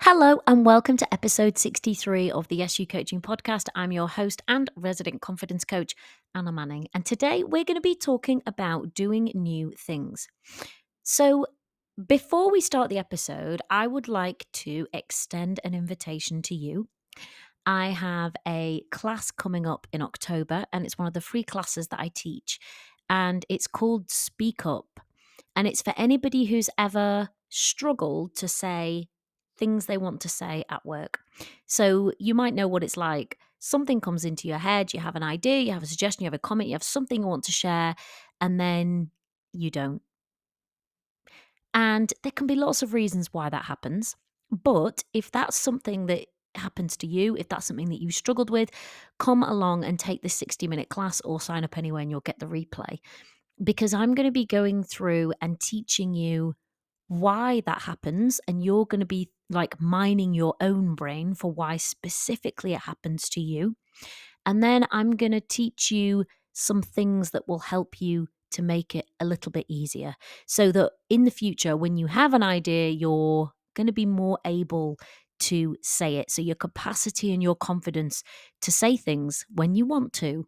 Hello and welcome to episode 63 of the SU Coaching Podcast. I'm your host and resident confidence coach, Anna Manning. And today we're going to be talking about doing new things. So, before we start the episode, I would like to extend an invitation to you. I have a class coming up in October, and it's one of the free classes that I teach. And it's called Speak Up. And it's for anybody who's ever struggled to say things they want to say at work. So you might know what it's like. Something comes into your head, you have an idea, you have a suggestion, you have a comment, you have something you want to share, and then you don't. And there can be lots of reasons why that happens. But if that's something that happens to you, if that's something that you struggled with, come along and take this 60-minute class or sign up anyway and you'll get the replay. Because I'm going to be going through and teaching you why that happens, and you're going to be like mining your own brain for why specifically it happens to you. And then I'm going to teach you some things that will help you to make it a little bit easier so that in the future, when you have an idea, you're going to be more able to say it. So your capacity and your confidence to say things when you want to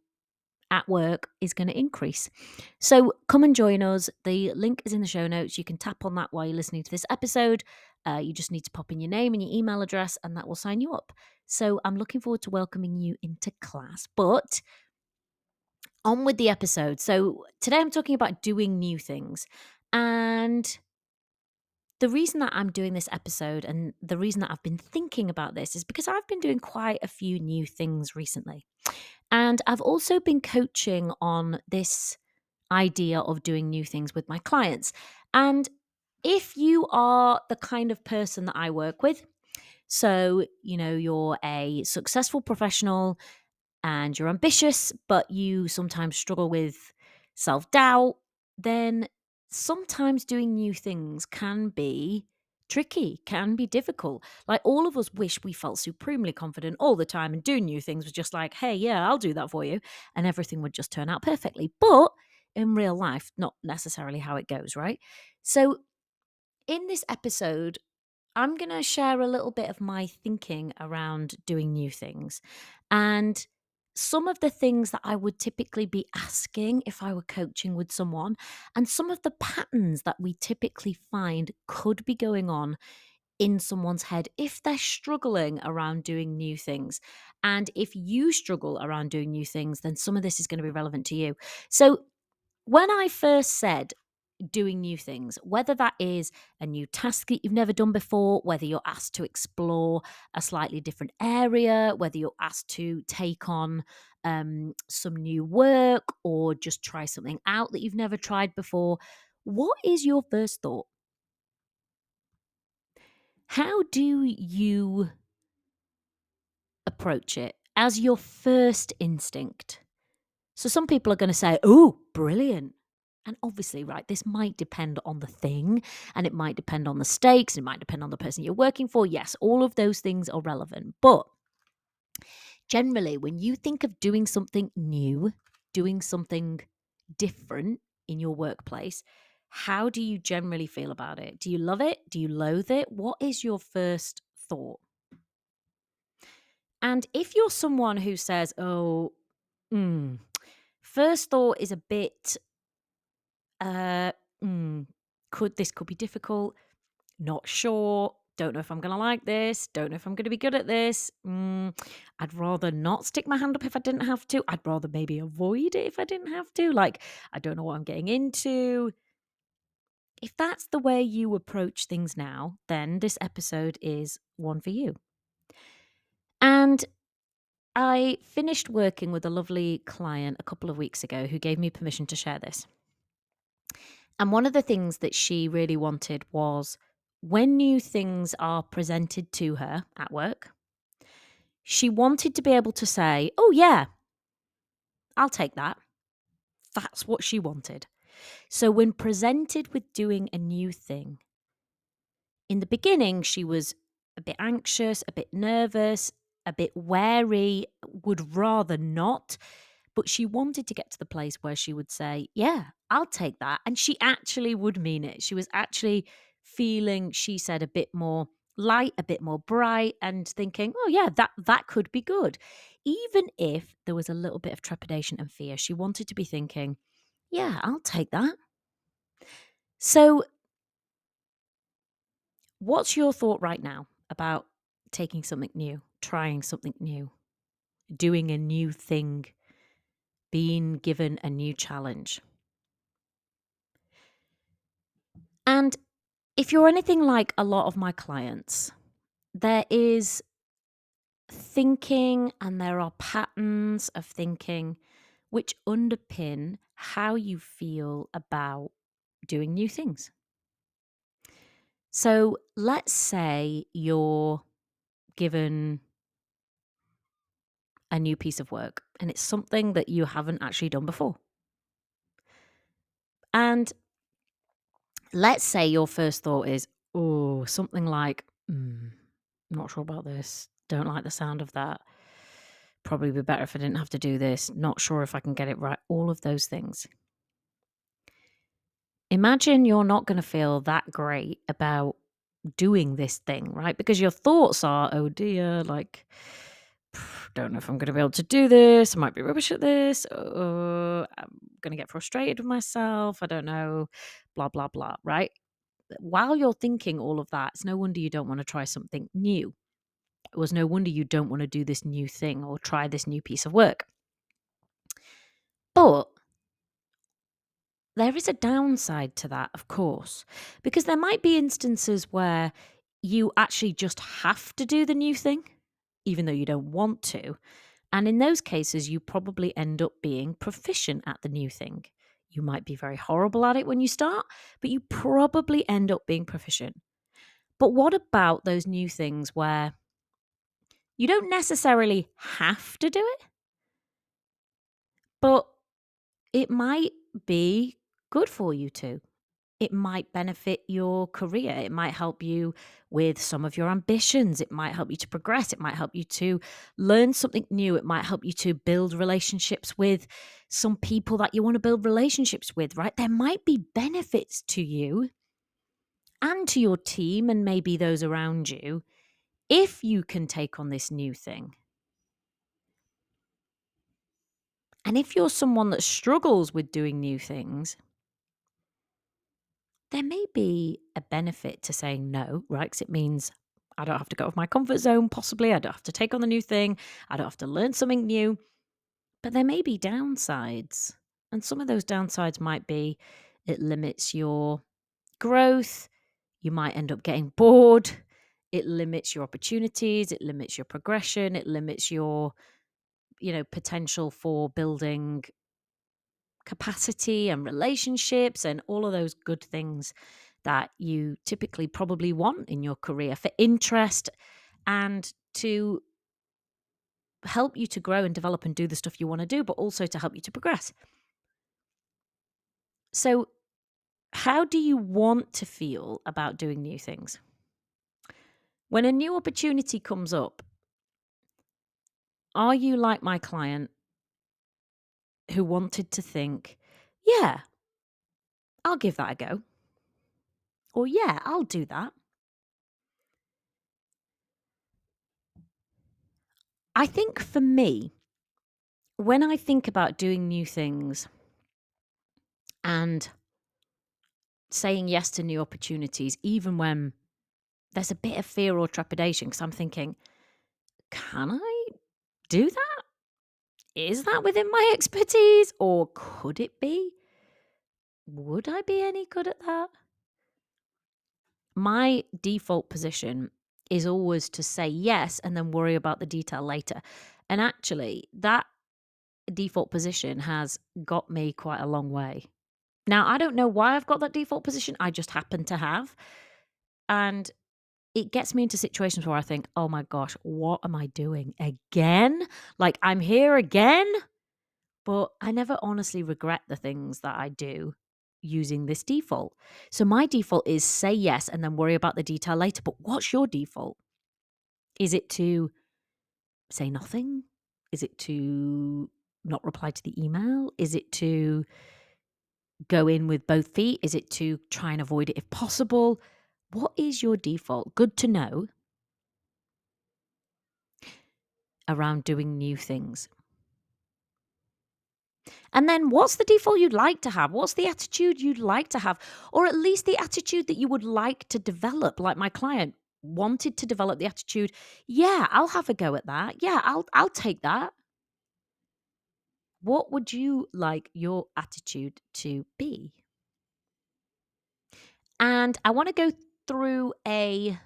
at work is going to increase. So come and join us. The link is in the show notes. You can tap on that while you're listening to this episode. You just need to pop in your name and your email address, and that will sign you up. So I'm looking forward to welcoming you into class. But on with the episode. So today I'm talking about doing new things. And the reason that I'm doing this episode and the reason that I've been thinking about this is because I've been doing quite a few new things recently. And I've also been coaching on this idea of doing new things with my clients. And if you are the kind of person that I work with, so, you're a successful professional and you're ambitious, but you sometimes struggle with self doubt, then sometimes doing new things can be tricky, can be difficult. Like all of us wish we felt supremely confident all the time and doing new things was just like, hey, yeah, I'll do that for you. And everything would just turn out perfectly. But in real life, not necessarily how it goes, right? So in this episode, I'm going to share a little bit of my thinking around doing new things and some of the things that I would typically be asking if I were coaching with someone, and some of the patterns that we typically find could be going on in someone's head if they're struggling around doing new things. And if you struggle around doing new things, then some of this is going to be relevant to you. So, when I first said doing new things, whether that is a new task that you've never done before, whether you're asked to explore a slightly different area, whether you're asked to take on some new work or just try something out that you've never tried before, what is your first thought? How do you approach it as your first instinct? So some people are going to say, oh, brilliant. And obviously, right, this might depend on the thing and it might depend on the stakes. It might depend on the person you're working for. Yes, all of those things are relevant. But generally, when you think of doing something new, doing something different in your workplace, how do you generally feel about it? Do you love it? Do you loathe it? What is your first thought? And if you're someone who says, oh, first thought is a bit Uh, mm, could be difficult. Not sure. Don't know if I'm going to like this. Don't know if I'm going to be good at this. I'd rather not stick my hand up if I didn't have to. I'd rather maybe avoid it if I didn't have to. Like, I don't know what I'm getting into. If that's the way you approach things now, then this episode is one for you. And I finished working with a lovely client a couple of weeks ago who gave me permission to share this. And one of the things that she really wanted was when new things are presented to her at work, she wanted to be able to say, oh, yeah, I'll take that. That's what she wanted. So when presented with doing a new thing, in the beginning, she was a bit anxious, a bit nervous, a bit wary, would rather not. But she wanted to get to the place where she would say, yeah, I'll take that. And she actually would mean it. She was actually feeling, she said, a bit more light, a bit more bright, and thinking, "Oh yeah, that could be good." Even if there was a little bit of trepidation and fear, she wanted to be thinking, "Yeah, I'll take that." So, what's your thought right now about taking something new, trying something new, doing a new thing, being given a new challenge? And if you're anything like a lot of my clients, there is thinking and there are patterns of thinking which underpin how you feel about doing new things. So let's say you're given a new piece of work and it's something that you haven't actually done before. And let's say your first thought is, oh, something like, not sure about this, don't like the sound of that. Probably be better if I didn't have to do this. Not sure if I can get it right. All of those things. Imagine you're not going to feel that great about doing this thing, right? Because your thoughts are, oh dear, like, don't know if I'm going to be able to do this. I might be rubbish at this. I'm going to get frustrated with myself. I don't know, blah, blah, blah, right? While you're thinking all of that, it's no wonder you don't want to try something new. It was no wonder you don't want to do this new thing or try this new piece of work. But there is a downside to that, of course, because there might be instances where you actually just have to do the new thing, even though you don't want to. And in those cases, you probably end up being proficient at the new thing. You might be very horrible at it when you start, but you probably end up being proficient. But what about those new things where you don't necessarily have to do it, but it might be good for you to? It might benefit your career. It might help you with some of your ambitions. It might help you to progress. It might help you to learn something new. It might help you to build relationships with some people that you want to build relationships with, right? There might be benefits to you and to your team and maybe those around you if you can take on this new thing. And if you're someone that struggles with doing new things, there may be a benefit to saying no, right? Because it means I don't have to go off my comfort zone, possibly. I don't have to take on the new thing. I don't have to learn something new. But there may be downsides. And some of those downsides might be it limits your growth. You might end up getting bored. It limits your opportunities. It limits your progression. It limits your, potential for building capacity and relationships and all of those good things that you typically probably want in your career for interest and to help you to grow and develop and do the stuff you want to do, but also to help you to progress. So, how do you want to feel about doing new things? When a new opportunity comes up, are you like my client who wanted to think, yeah, I'll give that a go? Or, yeah, I'll do that? I think for me, when I think about doing new things and saying yes to new opportunities, even when there's a bit of fear or trepidation, because I'm thinking, can I do that? Is that within my expertise? Or could it be? Would I be any good at that? My default position is always to say yes and then worry about the detail later. And actually, that default position has got me quite a long way. Now, I don't know why I've got that default position. I just happen to have. And it gets me into situations where I think, oh my gosh, what am I doing again? Like, I'm here again. But I never honestly regret the things that I do using this default. So my default is say yes and then worry about the detail later. But what's your default? Is it to say nothing? Is it to not reply to the email? Is it to go in with both feet? Is it to try and avoid it if possible? What is your default? Good to know around doing new things. And then what's the default you'd like to have? What's the attitude you'd like to have? Or at least the attitude that you would like to develop, like my client wanted to develop the attitude, yeah, I'll have a go at that. Yeah, I'll take that. What would you like your attitude to be? And I want to go through a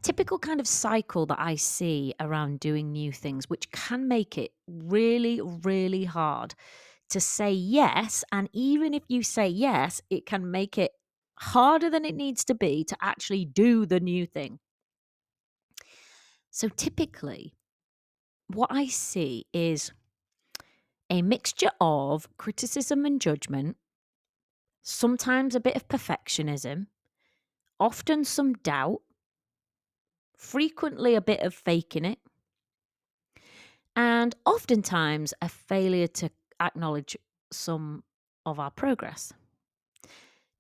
typical kind of cycle that I see around doing new things, which can make it really, really hard to say yes. And even if you say yes, it can make it harder than it needs to be to actually do the new thing. So typically, what I see is a mixture of criticism and judgment, sometimes a bit of perfectionism, often some doubt, frequently a bit of faking it, and oftentimes a failure to acknowledge some of our progress.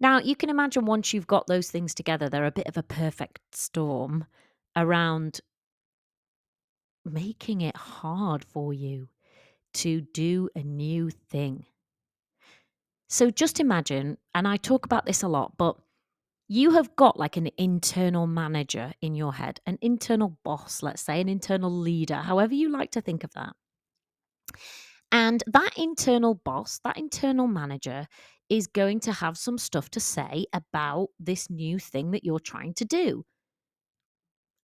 Now, you can imagine once you've got those things together, they're a bit of a perfect storm around making it hard for you to do a new thing. So just imagine, and I talk about this a lot, but you have got like an internal manager in your head, an internal boss, let's say, an internal leader, however you like to think of that. And that internal boss, that internal manager is going to have some stuff to say about this new thing that you're trying to do.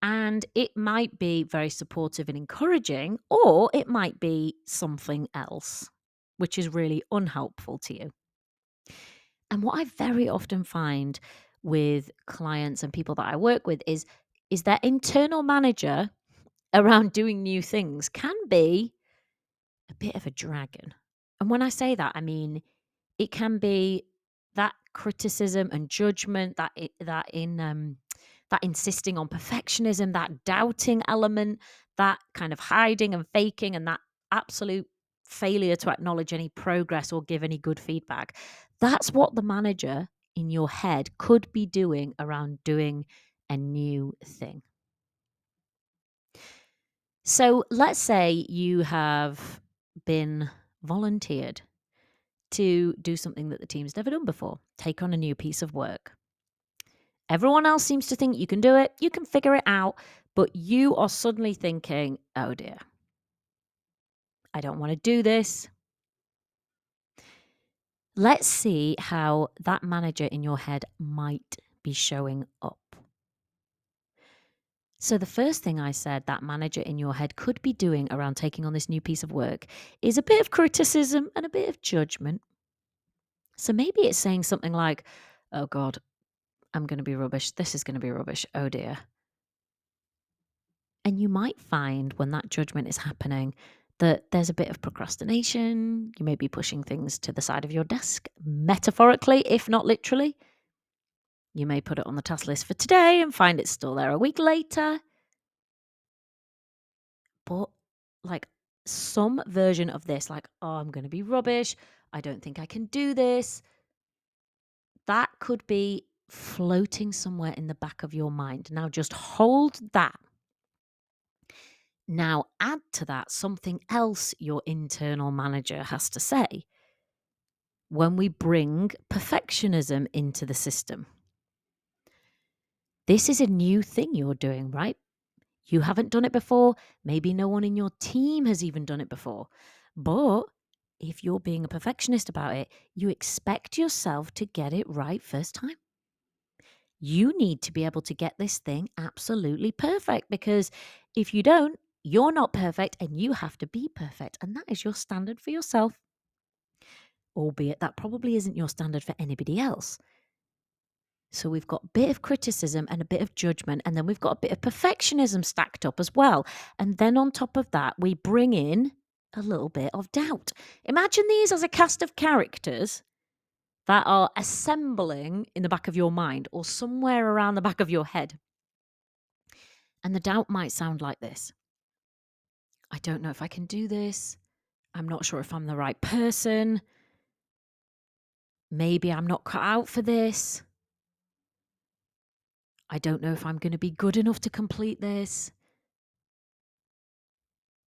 And it might be very supportive and encouraging, or it might be something else, which is really unhelpful to you. And what I very often find with clients and people that I work with is that internal manager around doing new things can be a bit of a dragon. And when I say that, I mean it can be that criticism and judgment, that insisting on perfectionism, that doubting element, that kind of hiding and faking, and that absolute failure to acknowledge any progress or give any good feedback. That's what the manager in your head could be doing around doing a new thing. So let's say you have been volunteered to do something that the team's never done before, take on a new piece of work. Everyone else seems to think you can do it, you can figure it out, but you are suddenly thinking, oh dear, I don't want to do this. Let's see how that manager in your head might be showing up. So, the first thing I said that manager in your head could be doing around taking on this new piece of work is a bit of criticism and a bit of judgment. So, maybe it's saying something like, oh God, I'm going to be rubbish. This is going to be rubbish. Oh dear. And you might find when that judgment is happening that there's a bit of procrastination. You may be pushing things to the side of your desk, metaphorically, if not literally. You may put it on the task list for today and find it's still there a week later. But like some version of this, like, oh, I'm going to be rubbish. I don't think I can do this. That could be floating somewhere in the back of your mind. Now, just hold that. Now, add to that something else your internal manager has to say when we bring perfectionism into the system. This is a new thing you're doing, right? You haven't done it before. Maybe no one in your team has even done it before. But if you're being a perfectionist about it, you expect yourself to get it right first time. You need to be able to get this thing absolutely perfect because if you don't, you're not perfect and you have to be perfect. And that is your standard for yourself. Albeit that probably isn't your standard for anybody else. So we've got a bit of criticism and a bit of judgment, and then we've got a bit of perfectionism stacked up as well. And then on top of that, we bring in a little bit of doubt. Imagine these as a cast of characters that are assembling in the back of your mind or somewhere around the back of your head. And the doubt might sound like this: I don't know if I can do this. I'm not sure if I'm the right person. Maybe I'm not cut out for this. I don't know if I'm going to be good enough to complete this.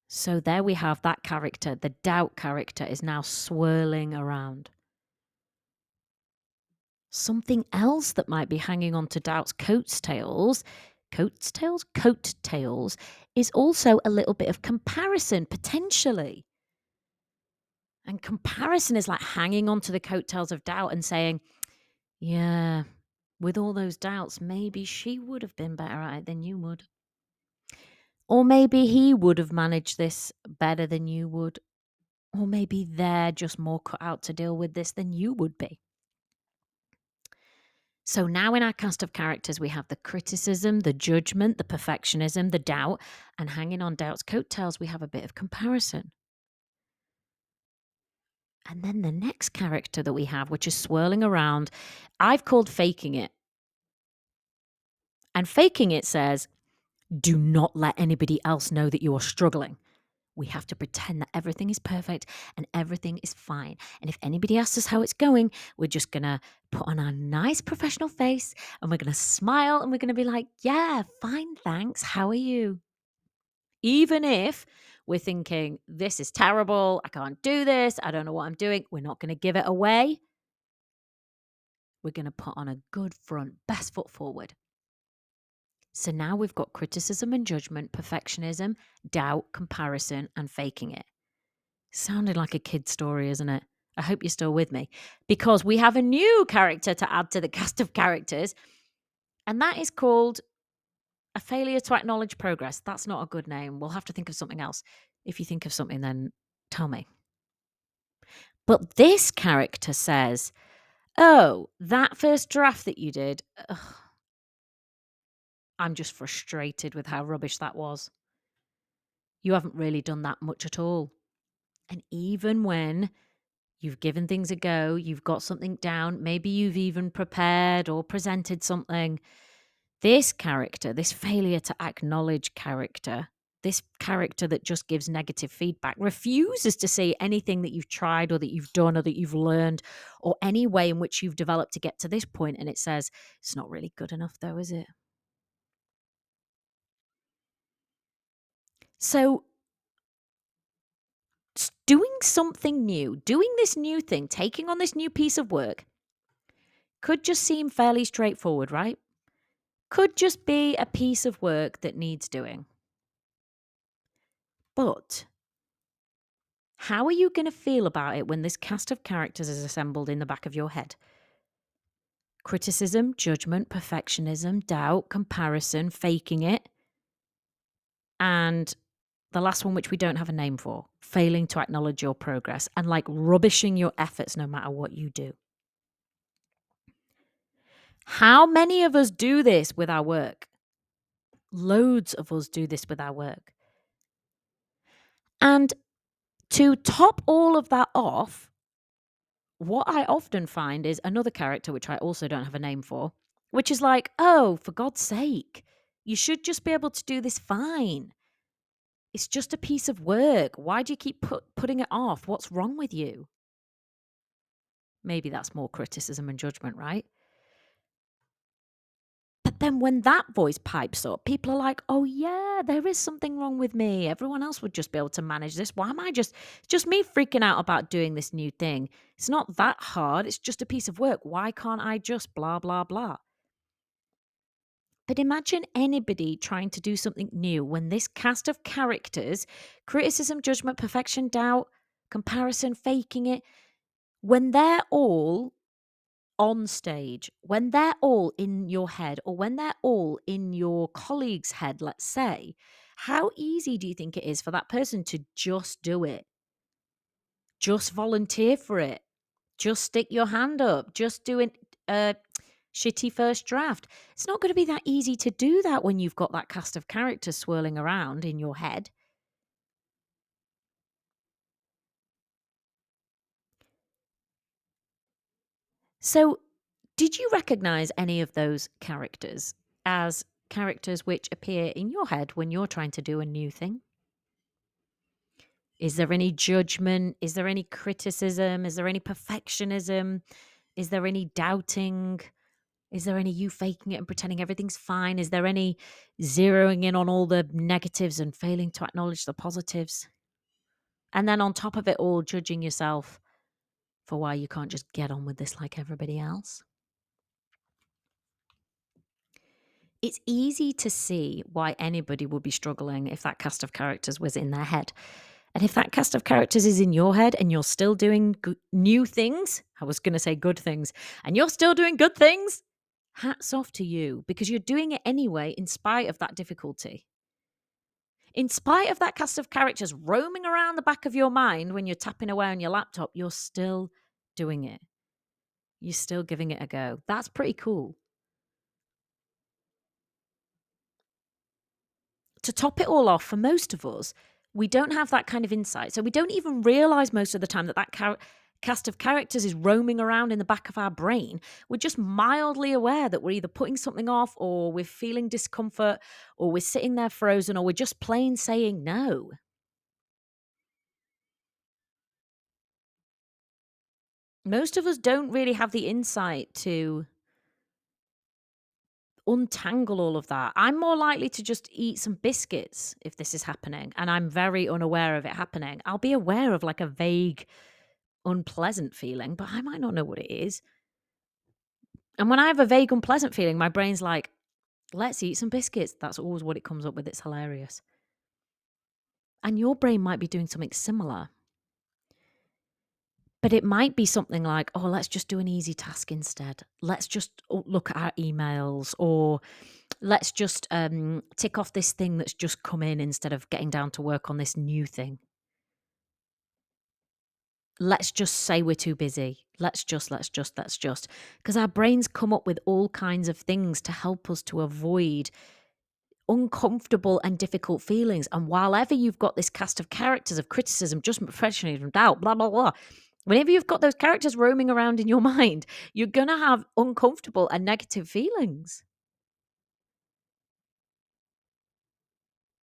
So there we have that character. The doubt character is now swirling around. Something else that might be hanging on to doubt's coattails, is also a little bit of comparison, potentially. And comparison is like hanging on to the coattails of doubt and saying, yeah, with all those doubts, maybe she would have been better at it than you would. Or maybe he would have managed this better than you would. Or maybe they're just more cut out to deal with this than you would be. So now in our cast of characters, we have the criticism, the judgment, the perfectionism, the doubt, and hanging on doubt's coattails, we have a bit of comparison. And then the next character that we have, which is swirling around, I've called faking it. And faking it says, do not let anybody else know that you are struggling. We have to pretend that everything is perfect and everything is fine. And if anybody asks us how it's going, we're just going to put on our nice professional face and we're going to smile and we're going to be like, yeah, fine, thanks. How are you? Even if we're thinking, this is terrible. I can't do this. I don't know what I'm doing. We're not going to give it away. We're going to put on a good front, best foot forward. So now we've got criticism and judgment, perfectionism, doubt, comparison, and faking it. Sounded like a kid's story, isn't it? I hope you're still with me, because we have a new character to add to the cast of characters, and that is called a failure to acknowledge progress. That's not a good name. We'll have to think of something else. If you think of something, then tell me. But this character says, oh, that first draft that you did, I'm just frustrated with how rubbish that was. You haven't really done that much at all. And even when you've given things a go, you've got something down, maybe you've even prepared or presented something, this character, this failure to acknowledge character, this character that just gives negative feedback, refuses to see anything that you've tried or that you've done or that you've learned or any way in which you've developed to get to this point. And it says, it's not really good enough though, is it? So doing something new, doing this new thing, taking on this new piece of work could just seem fairly straightforward, right? Could just be a piece of work that needs doing. But how are you going to feel about it when this cast of characters is assembled in the back of your head? Criticism, judgment, perfectionism, doubt, comparison, faking it. And the last one, which we don't have a name for, failing to acknowledge your progress and like rubbishing your efforts no matter what you do. How many of us do this with our work? Loads of us do this with our work. And to top all of that off, what I often find is another character, which I also don't have a name for, which is like, oh, for God's sake, you should just be able to do this fine. It's just a piece of work. Why do you keep putting it off? What's wrong with you? Maybe that's more criticism and judgment, right? But then when that voice pipes up, people are like, oh, yeah, there is something wrong with me. Everyone else would just be able to manage this. Why am I just me freaking out about doing this new thing? It's not that hard. It's just a piece of work. Why can't I just blah, blah, blah? But imagine anybody trying to do something new when this cast of characters, criticism, judgment, perfection, doubt, comparison, faking it, when they're all on stage, when they're all in your head or when they're all in your colleague's head, let's say, how easy do you think it is for that person to just do it? Just volunteer for it. Just stick your hand up. Just do a shitty first draft. It's not going to be that easy to do that when you've got that cast of characters swirling around in your head. So, did you recognize any of those characters as characters which appear in your head when you're trying to do a new thing? Is there any judgment? Is there any criticism? Is there any perfectionism? Is there any doubting? Is there any you faking it and pretending everything's fine? Is there any zeroing in on all the negatives and failing to acknowledge the positives? And then on top of it all, judging yourself for why you can't just get on with this like everybody else. It's easy to see why anybody would be struggling if that cast of characters was in their head. And if that cast of characters is in your head and you're still doing new things, I was going to say good things, and you're still doing good things, hats off to you, because you're doing it anyway in spite of that difficulty. In spite of that cast of characters roaming around the back of your mind when you're tapping away on your laptop, you're still doing it. You're still giving it a go. That's pretty cool. To top it all off, for most of us, we don't have that kind of insight. So we don't even realize most of the time that cast of characters is roaming around in the back of our brain. We're just mildly aware that we're either putting something off, or we're feeling discomfort, or we're sitting there frozen, or we're just plain saying no. Most of us don't really have the insight to untangle all of that. I'm more likely to just eat some biscuits if this is happening and I'm very unaware of it happening. I'll be aware of like a vague, unpleasant feeling, but I might not know what it is. And when I have a vague, unpleasant feeling, my brain's like, let's eat some biscuits. That's always what it comes up with. It's hilarious. And your brain might be doing something similar. But it might be something like, oh, let's just do an easy task instead. Let's just look at our emails, or let's just tick off this thing that's just come in instead of getting down to work on this new thing. Let's just say we're too busy. Let's just. Because our brains come up with all kinds of things to help us to avoid uncomfortable and difficult feelings. And while ever you've got this cast of characters of criticism, judgment, perfectionism, doubt, blah, blah, blah, whenever you've got those characters roaming around in your mind, you're going to have uncomfortable and negative feelings.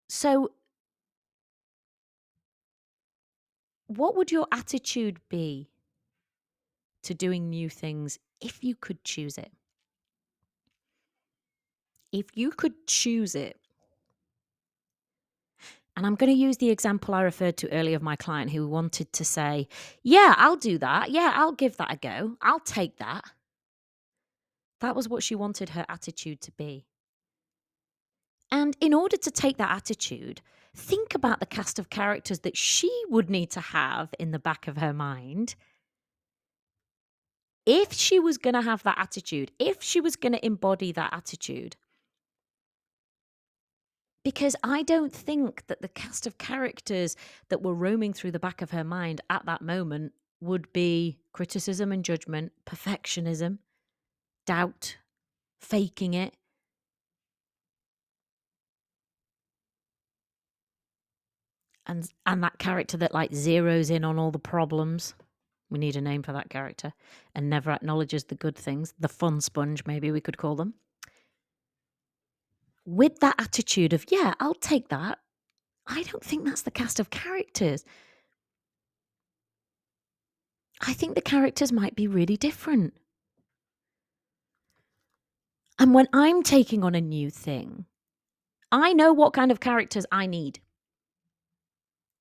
So, what would your attitude be to doing new things if you could choose it? If you could choose it, and I'm going to use the example I referred to earlier of my client who wanted to say, yeah, I'll do that. Yeah, I'll give that a go. I'll take that. That was what she wanted her attitude to be. And in order to take that attitude, think about the cast of characters that she would need to have in the back of her mind if she was going to have that attitude, if she was going to embody that attitude. Because I don't think that the cast of characters that were roaming through the back of her mind at that moment would be criticism and judgment, perfectionism, doubt, faking it. And that character that like zeroes in on all the problems. We need a name for that character, and never acknowledges the good things. The fun sponge, maybe we could call them. With that attitude of, yeah, I'll take that. I don't think that's the cast of characters. I think the characters might be really different. And when I'm taking on a new thing, I know what kind of characters I need.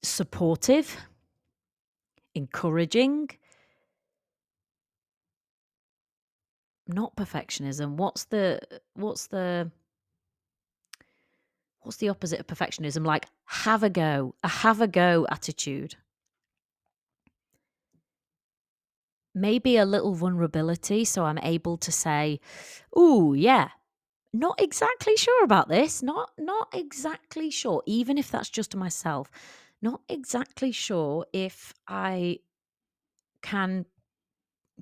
Supportive, encouraging, not perfectionism. What's the opposite of perfectionism? Like have a go attitude. Maybe a little vulnerability, so I'm able to say, "Ooh, yeah, not exactly sure about this. Not exactly sure, even if that's just to myself. Not exactly sure if I can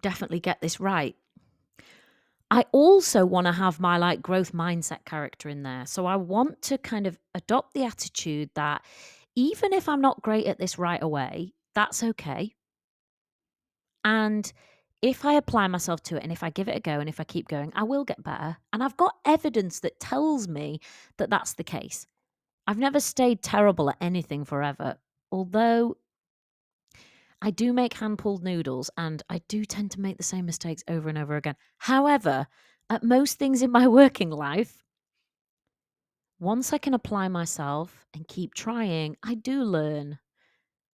definitely get this right." I also want to have my like growth mindset character in there. So I want to kind of adopt the attitude that even if I'm not great at this right away, that's okay. And if I apply myself to it and if I give it a go and if I keep going, I will get better. And I've got evidence that tells me that that's the case. I've never stayed terrible at anything forever, although I do make hand pulled noodles and I do tend to make the same mistakes over and over again. However, at most things in my working life, once I can apply myself and keep trying, I do learn.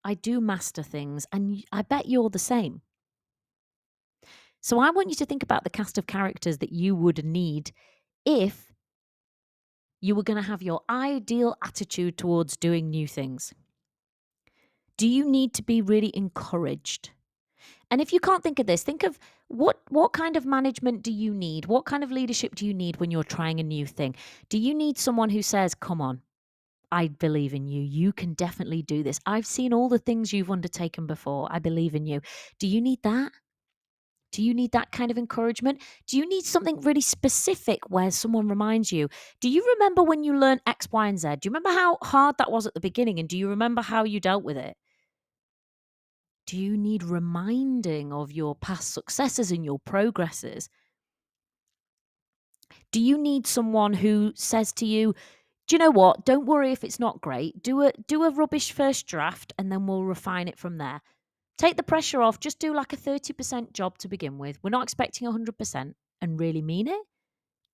I do master things, and I bet you're the same. So I want you to think about the cast of characters that you would need if you were going to have your ideal attitude towards doing new things. Do you need to be really encouraged? And if you can't think of this, think of what kind of management do you need? What kind of leadership do you need when you're trying a new thing? Do you need someone who says, "Come on, I believe in you. You can definitely do this. I've seen all the things you've undertaken before. I believe in you." Do you need that? Do you need that kind of encouragement? Do you need something really specific where someone reminds you? Do you remember when you learned X, Y, and Z? Do you remember how hard that was at the beginning? And do you remember how you dealt with it? Do you need reminding of your past successes and your progresses? Do you need someone who says to you, "Do you know what? Don't worry if it's not great. Do a rubbish first draft and then we'll refine it from there. Take the pressure off. Just do like a 30% job to begin with. We're not expecting 100% and really mean it."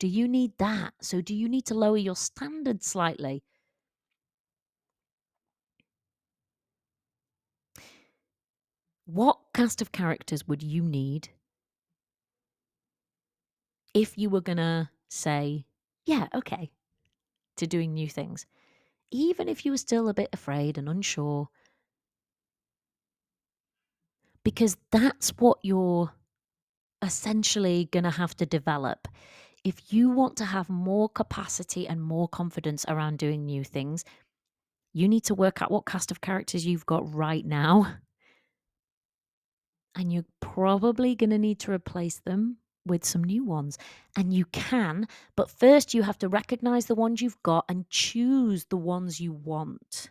Do you need that? So do you need to lower your standards slightly? What cast of characters would you need if you were going to say, "Yeah, okay," to doing new things? Even if you were still a bit afraid and unsure, because that's what you're essentially going to have to develop. If you want to have more capacity and more confidence around doing new things, you need to work out what cast of characters you've got right now. And you're probably going to need to replace them with some new ones. And you can, but first you have to recognize the ones you've got and choose the ones you want,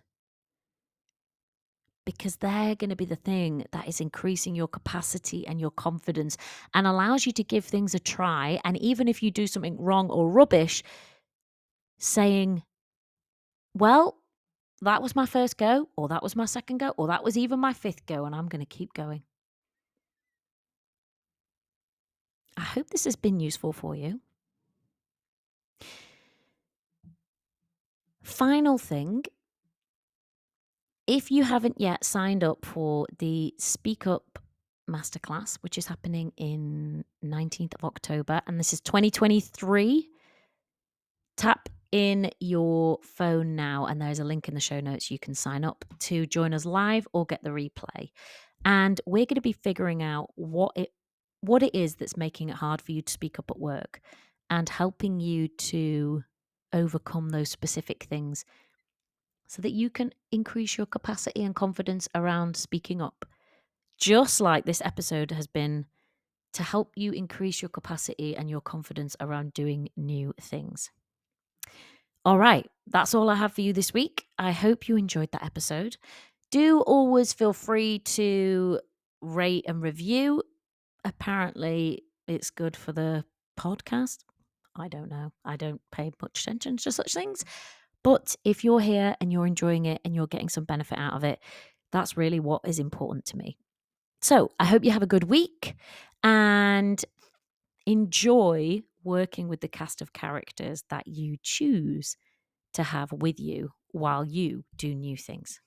because they're going to be the thing that is increasing your capacity and your confidence and allows you to give things a try. And even if you do something wrong or rubbish, saying, "Well, that was my first go, or that was my second go, or that was even my fifth go, and I'm going to keep going." I hope this has been useful for you. Final thing, if you haven't yet signed up for the Speak Up Masterclass, which is happening in 19th of October, and this is 2023, tap in your phone now, and there's a link in the show notes. You can sign up to join us live or get the replay. And we're going to be figuring out what it is that's making it hard for you to speak up at work and helping you to overcome those specific things so that you can increase your capacity and confidence around speaking up. Just like this episode has been to help you increase your capacity and your confidence around doing new things. All right, that's all I have for you this week. I hope you enjoyed that episode. Do always feel free to rate and review. Apparently, it's good for the podcast. I don't know. I don't pay much attention to such things. But if you're here and you're enjoying it and you're getting some benefit out of it, that's really what is important to me. So I hope you have a good week and enjoy working with the cast of characters that you choose to have with you while you do new things.